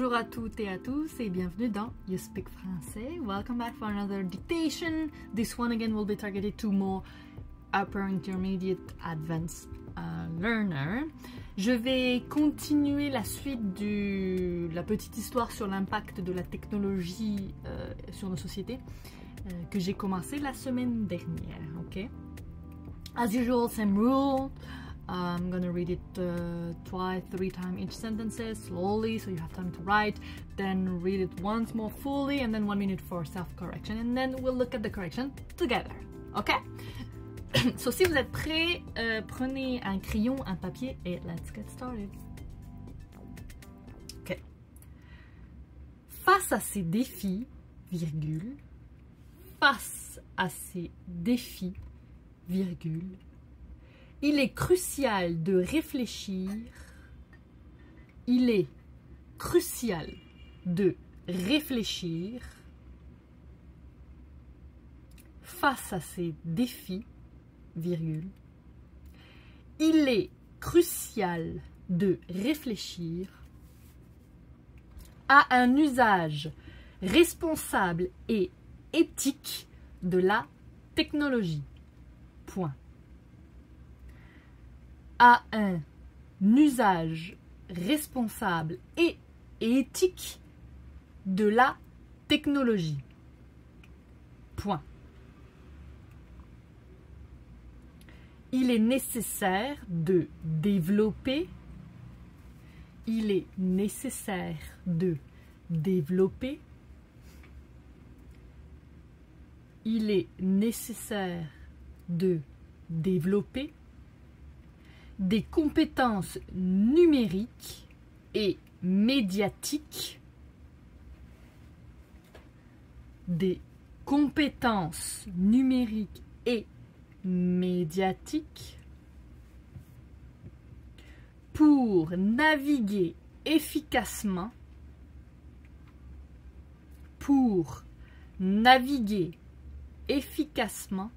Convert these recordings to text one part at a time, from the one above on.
Bonjour à toutes et à tous et bienvenue dans You Speak Français. Welcome back for another dictation. This one again will be targeted to more upper intermediate advanced learner. Je vais continuer la suite de la petite histoire sur l'impact de la technologie sur nos sociétés que j'ai commencé la semaine dernière. Okay? As usual, same rule. I'm gonna read it twice, 3 times each sentences slowly, so you have time to write. Then read it once more fully, and then 1 minute for self-correction, and then we'll look at the correction together. Okay? So si vous êtes prêts, prenez un crayon, un papier, et let's get started. Okay. Face à ces défis, virgule, face à ces défis, virgule, il est crucial de réfléchir. Il est crucial de réfléchir face à ces défis, virgule. Il est crucial de réfléchir à un usage responsable et éthique de la technologie. Point. À un usage responsable et éthique de la technologie. Point. Il est nécessaire de développer. Il est nécessaire de développer. Il est nécessaire de développer des compétences numériques et médiatiques, des compétences numériques et médiatiques pour naviguer efficacement, pour naviguer efficacement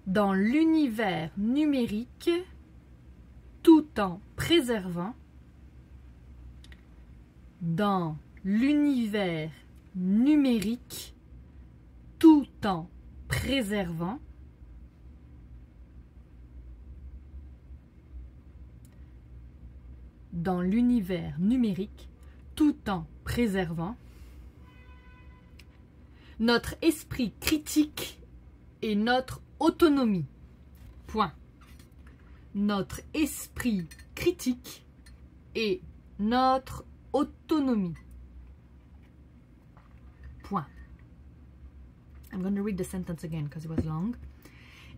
dans l'univers numérique tout en préservant, dans l'univers numérique tout en préservant, dans l'univers numérique tout en préservant notre esprit critique et notre autonomie. Point. Notre esprit critique et notre autonomie. Point. I'm going to read the sentence again because it was long.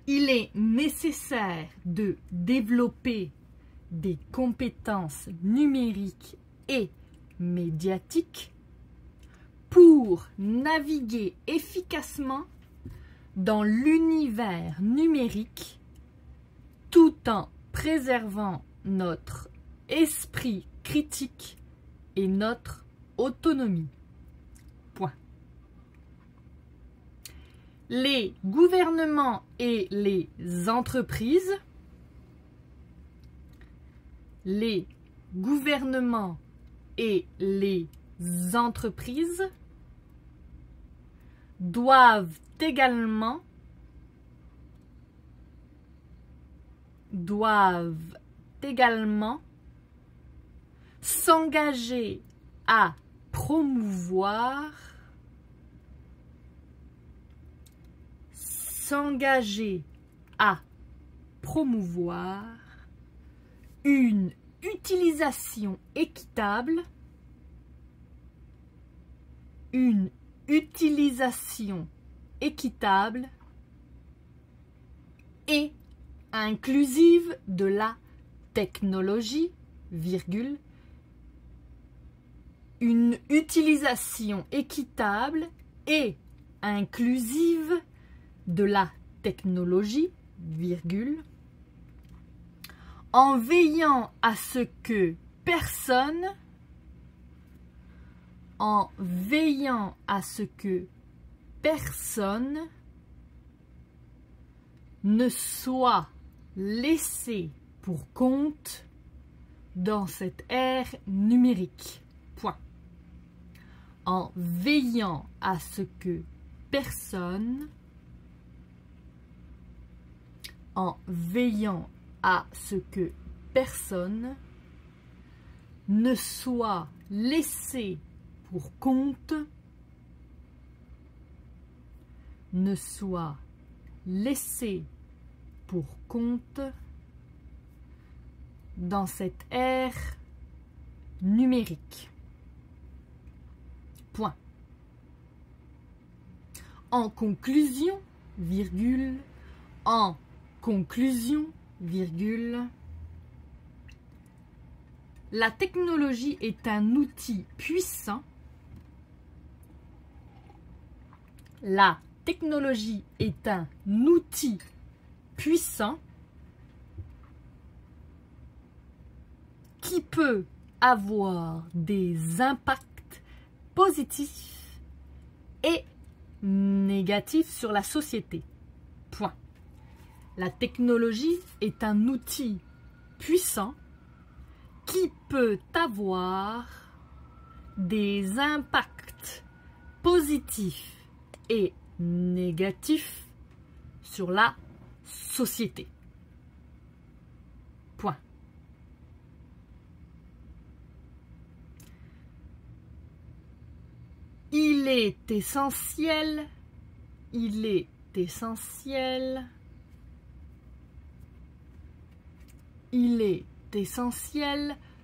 Il est nécessaire de développer des compétences numériques et médiatiques pour naviguer efficacement dans l'univers numérique tout en préservant notre esprit critique et notre autonomie. Point. Les gouvernements et les entreprises, les gouvernements et les entreprises doivent également s'engager à promouvoir une utilisation équitable, et inclusive de la technologie, virgule, une utilisation équitable et inclusive de la technologie, virgule, en veillant à ce que personne ne soit laissé pour compte dans cette ère numérique. Point. En veillant à ce que personne ne soit laissé pour compte, dans cette ère numérique. Point. En conclusion, virgule, la technologie est un outil puissant. La technologie est un outil puissant qui peut avoir des impacts positifs et négatifs sur la société. Point. La technologie est un outil puissant qui peut avoir des impacts positifs et négatifs sur la société. Point. Il est essentiel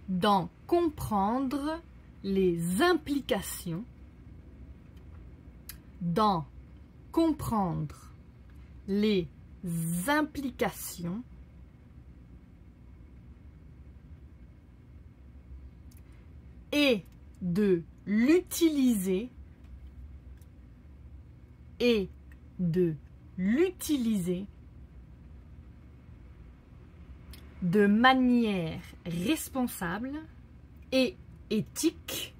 d'en comprendre les implications, et de l'utiliser de manière responsable et éthique,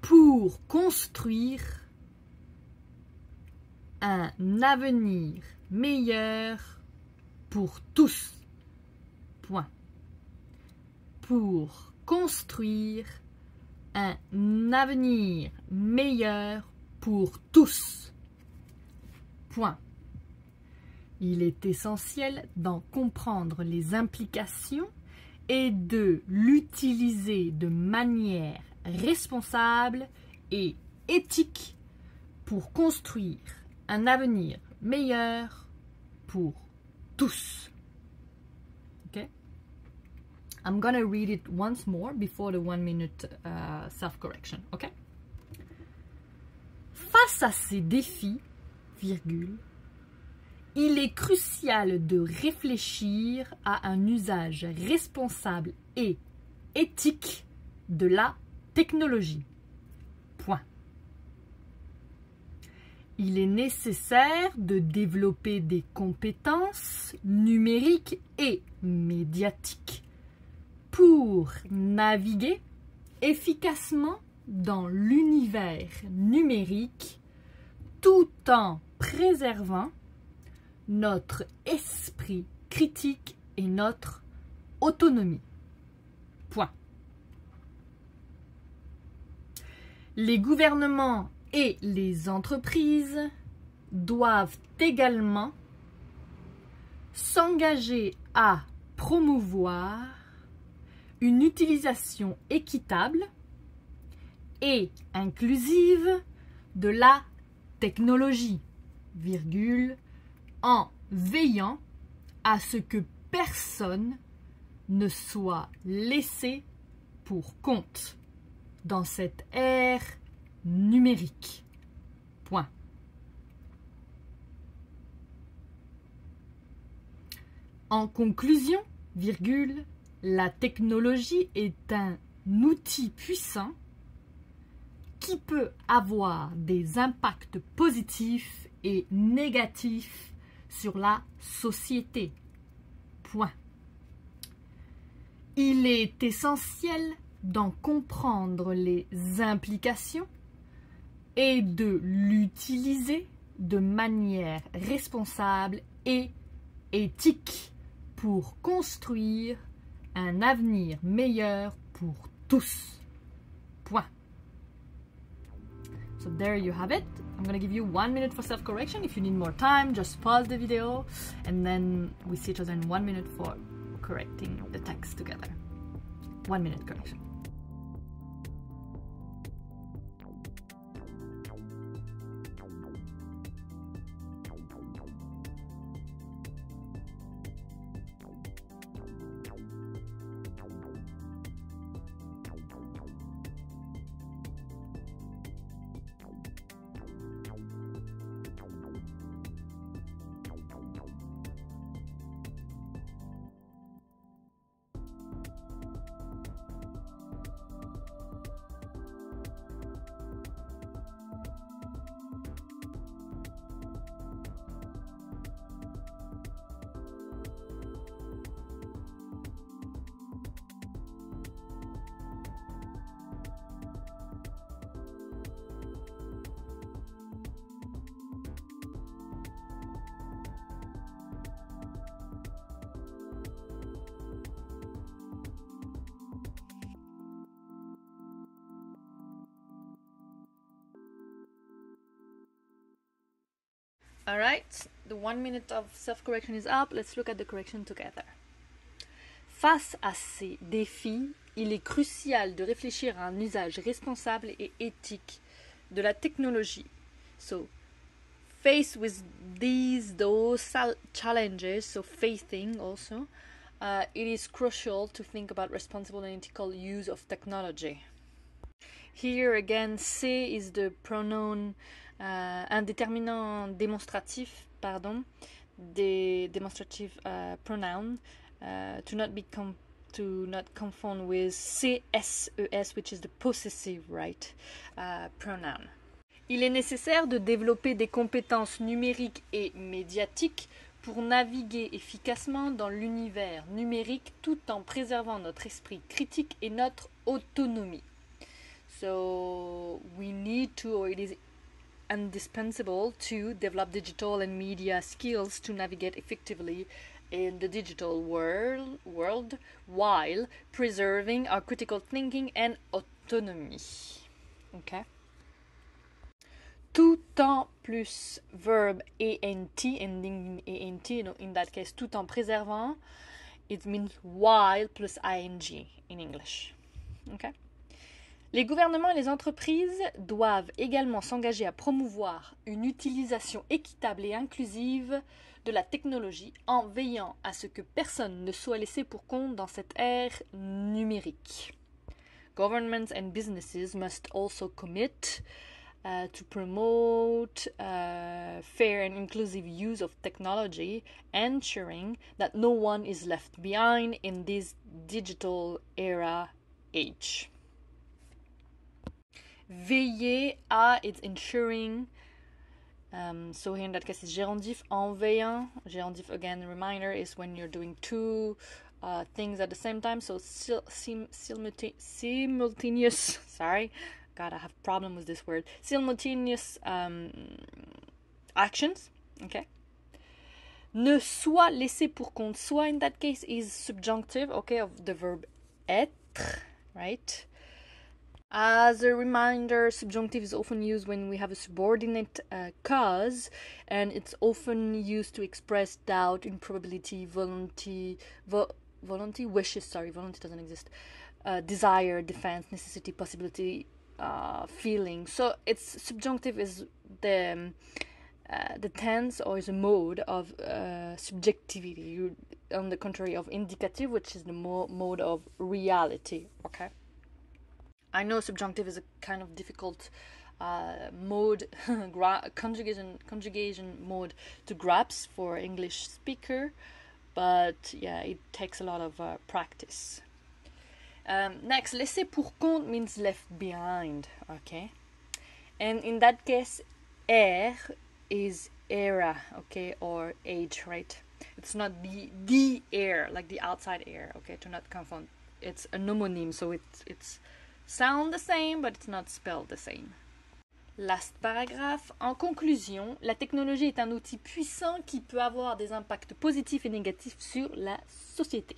pour construire un avenir meilleur pour tous. Point. Pour construire un avenir meilleur pour tous. Point. Il est essentiel d'en comprendre les implications et de l'utiliser de manière responsable et éthique pour construire un avenir meilleur pour tous. Okay? I'm gonna read it once more before the 1 minute self-correction. Okay? Face à ces défis, virgule, il est crucial de réfléchir à un usage responsable et éthique de la technologie. Point. Il est nécessaire de développer des compétences numériques et médiatiques pour naviguer efficacement dans l'univers numérique tout en préservant notre esprit critique et notre autonomie. Point. Les gouvernements et les entreprises doivent également s'engager à promouvoir une utilisation équitable et inclusive de la technologie, virgule, en veillant à ce que personne ne soit laissé pour compte dans cette ère numérique. Point. En conclusion, virgule, la technologie est un outil puissant qui peut avoir des impacts positifs et négatifs sur la société. Point. Il est essentiel d'en comprendre les implications et de l'utiliser de manière responsable et éthique pour construire un avenir meilleur pour tous. Point. So there you have it. I'm going to give you 1 minute for self-correction. If you need more time, just pause the video and then we see each other in 1 minute for correcting the text together. 1 minute correction. Alright, the 1 minute of self-correction is up. Let's look at the correction together. Face à ces défis, il est crucial de réfléchir à un usage responsable et éthique de la technologie. So, faced with those challenges, so facing also, it is crucial to think about responsible and ethical use of technology. Here again, C is the pronoun, un déterminant démonstratif, demonstrative pronoun, to not confound with CSES, which is the possessive right pronoun. Il est nécessaire de développer des compétences numériques et médiatiques pour naviguer efficacement dans l'univers numérique tout en préservant notre esprit critique et notre autonomie. So we need to, or it is indispensable to develop digital and media skills to navigate effectively in the digital world while preserving our critical thinking and autonomy. Okay. Tout en plus verb ent, ending ent, in that case, tout en préservant, it means while plus ing in English. Okay. Les gouvernements et les entreprises doivent également s'engager à promouvoir une utilisation équitable et inclusive de la technologie en veillant à ce que personne ne soit laissé pour compte dans cette ère numérique. Governments and businesses must also commit to promote fair and inclusive use of technology, ensuring that no one is left behind in this digital era age. Veiller à, it's ensuring. So here in that case is gérondif, en veillant. Gérondif, again, reminder, is when you're doing two things at the same time. So simultaneous, sorry, God, I have a problem with this word. Simultaneous actions, okay. Ne soit laissé pour compte. Soit in that case is subjunctive, okay, of the verb être, right? As a reminder, subjunctive is often used when we have a subordinate cause, and it's often used to express doubt, improbability, volunty, wishes, volunty doesn't exist, desire, defense, necessity, possibility, feeling. So it's subjunctive is the tense or is a mode of subjectivity, on the contrary of indicative, which is the mode of reality, okay? I know subjunctive is a kind of difficult mode, conjugation mode to grasp for English speaker, but yeah, it takes a lot of practice. Next, laissé pour compte means left behind, okay? And in that case, air is era, okay, or age, right? It's not the air, like the outside air, okay, to not confound. it's an homonyme, so it's sound the same, but it's not spelled the same. Last paragraph. En conclusion, la technologie est un outil puissant qui peut avoir des impacts positifs et négatifs sur la société.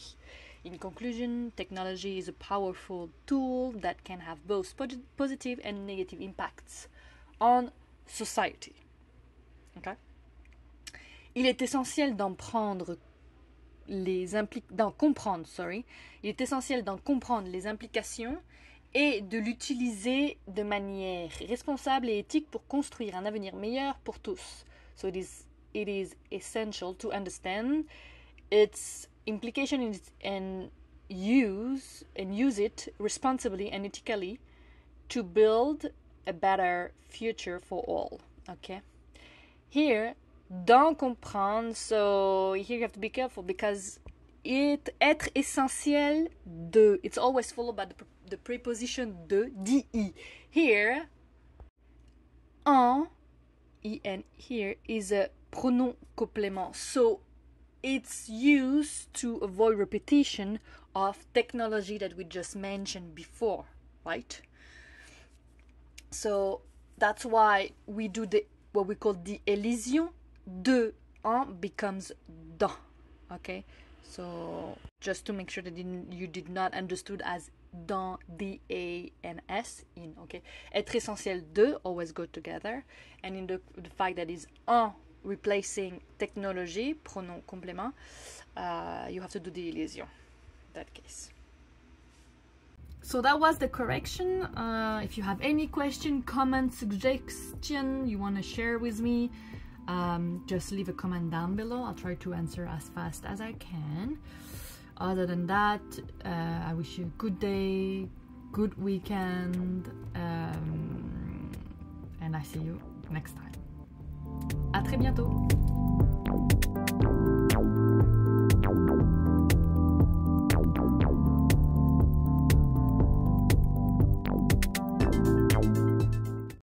In conclusion, technology is a powerful tool that can have both positive and negative impacts on society. Okay? Il est essentiel d'en comprendre les implications et de l'utiliser de manière responsable et éthique pour construire un avenir meilleur pour tous. So it is essential to understand its implication and use it responsibly and ethically to build a better future for all. Okay? Here, d'en comprendre, so here you have to be careful because être essentiel de, it's always followed by the preposition de, di. Here, en, en here is a pronom complément. So it's used to avoid repetition of technology that we just mentioned before, right? So that's why we do what we call the elision. De, en becomes dans. Okay? So just to make sure that you did not understood as dans, D-A-N-S, in. Okay? Être essentiel de always go together. And in the fact that is en replacing technology, pronom complément, you have to do the elision in that case. So that was the correction. If you have any question, comment, suggestion you want to share with me, just leave a comment down below. I'll try to answer as fast as I can. Other than that, I wish you a good day, good weekend, and I see you next time. À très bientôt.